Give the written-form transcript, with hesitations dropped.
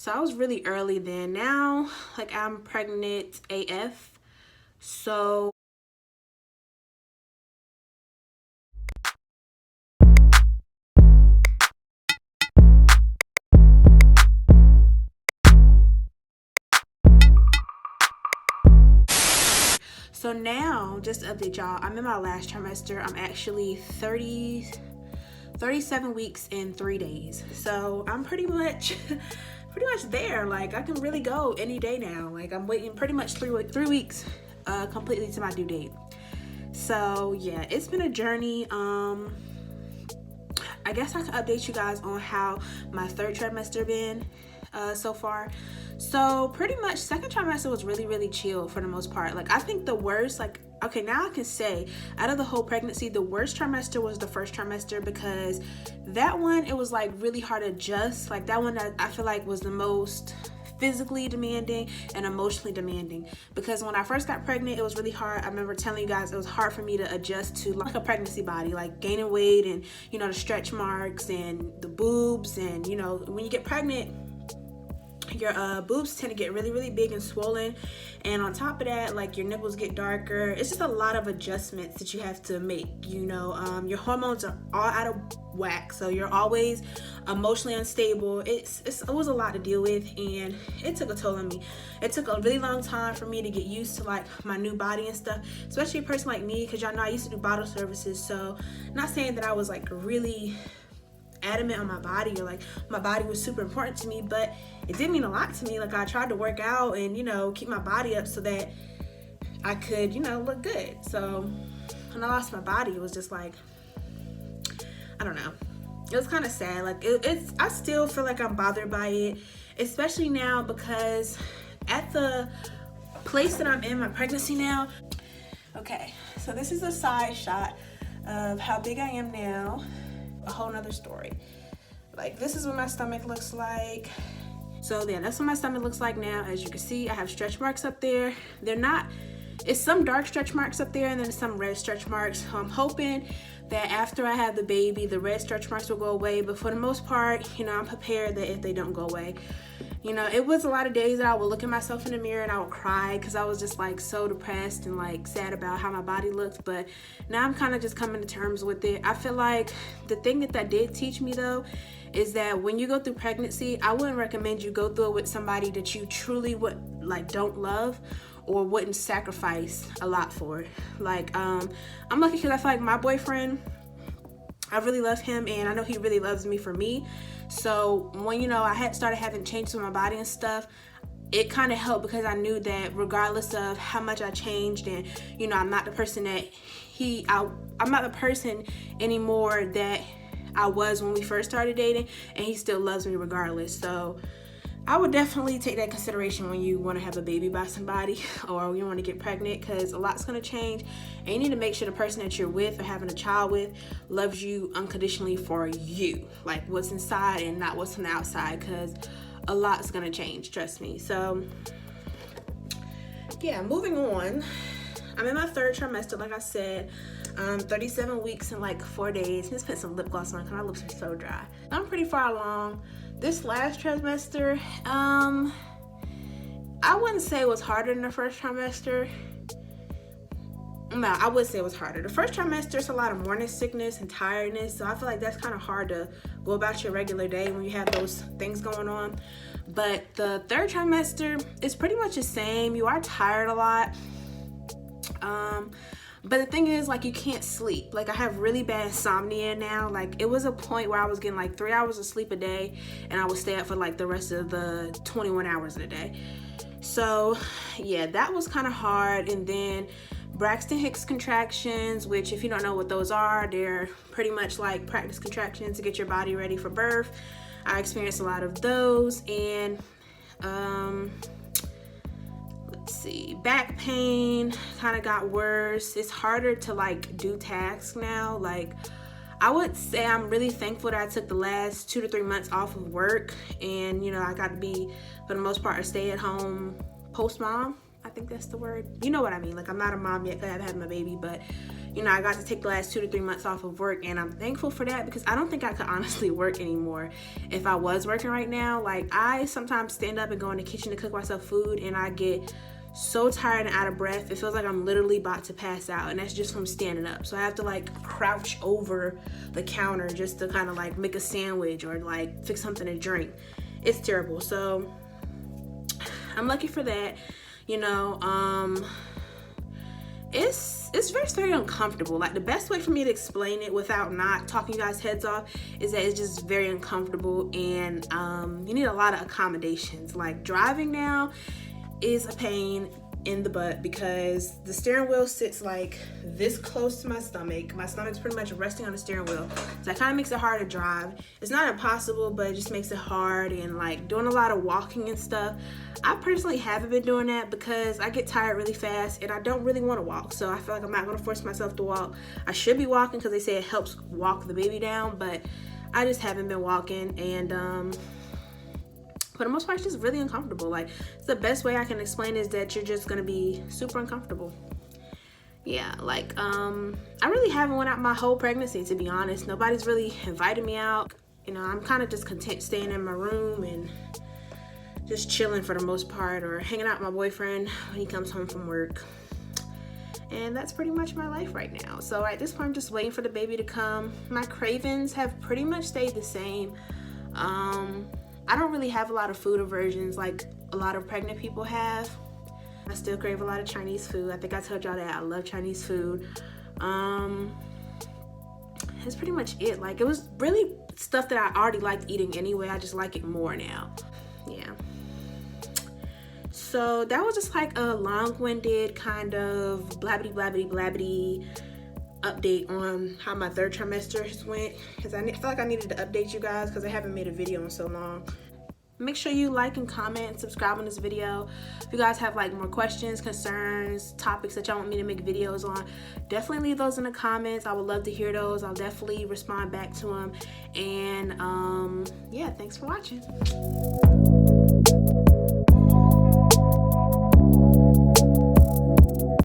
So I was really early then. Now, like, I'm pregnant AF. So now, just to update y'all, I'm in my last trimester. I'm actually 37 weeks and 3 days. So I'm pretty much there. Like, I can really go any day now. Like, I'm waiting pretty much 3 weeks completely to my due date. So yeah, it's been a journey. I guess I can update you guys on how my third trimester been so far. So pretty much second trimester was really chill for the most part. Like, I think the worst, like, okay, now I can say out of the whole pregnancy, the worst trimester was the first trimester, because that one, it was like really hard to adjust. Like, that one I feel like was the most physically demanding and emotionally demanding, because when I first got pregnant, it was really hard. I remember telling you guys it was hard for me to adjust to like a pregnancy body, like gaining weight and, you know, the stretch marks and the boobs. And, you know, when you get pregnant, your boobs tend to get really big and swollen, and on top of that, like, your nipples get darker. It's just a lot of adjustments that you have to make, you know. Your hormones are all out of whack, so you're always emotionally unstable. It was a lot to deal with, and it took a toll on me. It took a really long time for me to get used to like my new body and stuff, especially a person like me, because y'all know I used to do bottle services. So not saying that I was like really adamant on my body, or like my body was super important to me, but it did mean a lot to me. Like, I tried to work out and, you know, keep my body up so that I could, you know, look good. So when I lost my body, it was just like, I don't know, it was kind of sad. Like, I still feel like I'm bothered by it, especially now because at the place that I'm in my pregnancy now. Okay, so this is a side shot of how big I am now. A whole nother story. Like, this is what my stomach looks like. So yeah, that's what my stomach looks like now. As you can see, I have stretch marks up there. It's some dark stretch marks up there, and then some red stretch marks. So I'm hoping that after I have the baby, the red stretch marks will go away. But for the most part, you know, I'm prepared that if they don't go away. You know, it was a lot of days that I would look at myself in the mirror and I would cry, because I was just like so depressed and like sad about how my body looked. But now I'm kind of just coming to terms with it. I feel like the thing that did teach me though is that when you go through pregnancy, I wouldn't recommend you go through it with somebody that you truly don't love or wouldn't sacrifice a lot for. Like, I'm lucky because I feel like my boyfriend, I really love him, and I know he really loves me for me. So when, you know, I had started having changes with my body and stuff, it kind of helped, because I knew that regardless of how much I changed, and, you know, I'm not the person that I'm not the person anymore that I was when we first started dating, and he still loves me regardless. So I would definitely take that consideration when you want to have a baby by somebody, or you want to get pregnant, because a lot's going to change, and you need to make sure the person that you're with or having a child with loves you unconditionally for you, like what's inside and not what's on the outside, because a lot's going to change, trust me. So yeah, moving on. I'm in my third trimester, like I said. 37 weeks and like 4 days. Just put some lip gloss on because my lips are so dry. I'm pretty far along. This last trimester, I wouldn't say it was harder than the first trimester. No, I would say it was harder. The first trimester, it's a lot of morning sickness and tiredness, so I feel like that's kind of hard to go about your regular day when you have those things going on. But the third trimester is pretty much the same. You are tired a lot. But the thing is, like, you can't sleep. Like, I have really bad insomnia now. Like, it was a point where I was getting like 3 hours of sleep a day, and I would stay up for like the rest of the 21 hours of the day. So yeah, that was kind of hard. And then Braxton Hicks contractions, which, if you don't know what those are, they're pretty much like practice contractions to get your body ready for birth. I experienced a lot of those. And let's see, back pain kind of got worse. It's harder to like do tasks now. Like, I would say I'm really thankful that I took the last 2 to 3 months off of work, and, you know, I got to be, for the most part, a stay-at-home post mom, I think that's the word. You know what I mean. Like, I'm not a mom yet because I haven't had my baby, but you know, I got to take the last 2 to 3 months off of work, and I'm thankful for that because I don't think I could honestly work anymore if I was working right now. Like, I sometimes stand up and go in the kitchen to cook myself food, and I get so tired and out of breath. It feels like I'm literally about to pass out, and that's just from standing up. So I have to like crouch over the counter just to kind of like make a sandwich or like fix something to drink. It's terrible. So I'm lucky for that. You know, it's very, very uncomfortable. Like, the best way for me to explain it without not talking you guys' heads off is that it's just very uncomfortable, and you need a lot of accommodations. Like, driving now is a pain in the butt because the steering wheel sits like this close to my stomach. My stomach's pretty much resting on the steering wheel, so that kind of makes it hard to drive. It's not impossible, but it just makes it hard. And like doing a lot of walking and stuff, I personally haven't been doing that because I get tired really fast and I don't really want to walk. So I feel like I'm not going to force myself to walk. I should be walking because they say it helps walk the baby down, but I just haven't been walking. And for the most part, it's just really uncomfortable. Like, it's the best way I can explain is that you're just gonna be super uncomfortable. Yeah, like, I really haven't went out my whole pregnancy, to be honest. Nobody's really invited me out. You know, I'm kind of just content staying in my room and just chilling for the most part, or hanging out with my boyfriend when he comes home from work. And that's pretty much my life right now. So at this point, I'm just waiting for the baby to come. My cravings have pretty much stayed the same. I don't really have a lot of food aversions like a lot of pregnant people have. I still crave a lot of Chinese food. I think I told y'all that I love Chinese food. That's pretty much it. Like, it was really stuff that I already liked eating anyway. I just like it more now. Yeah. So that was just like a long-winded kind of blabbity update on how my 3rd trimester has went, because I feel like I needed to update you guys because I haven't made a video in so long. Make sure you like and comment and subscribe on this video. If you guys have like more questions, concerns, topics that y'all want me to make videos on, definitely leave those in the comments. I would love to hear those. I'll definitely respond back to them. And yeah, thanks for watching.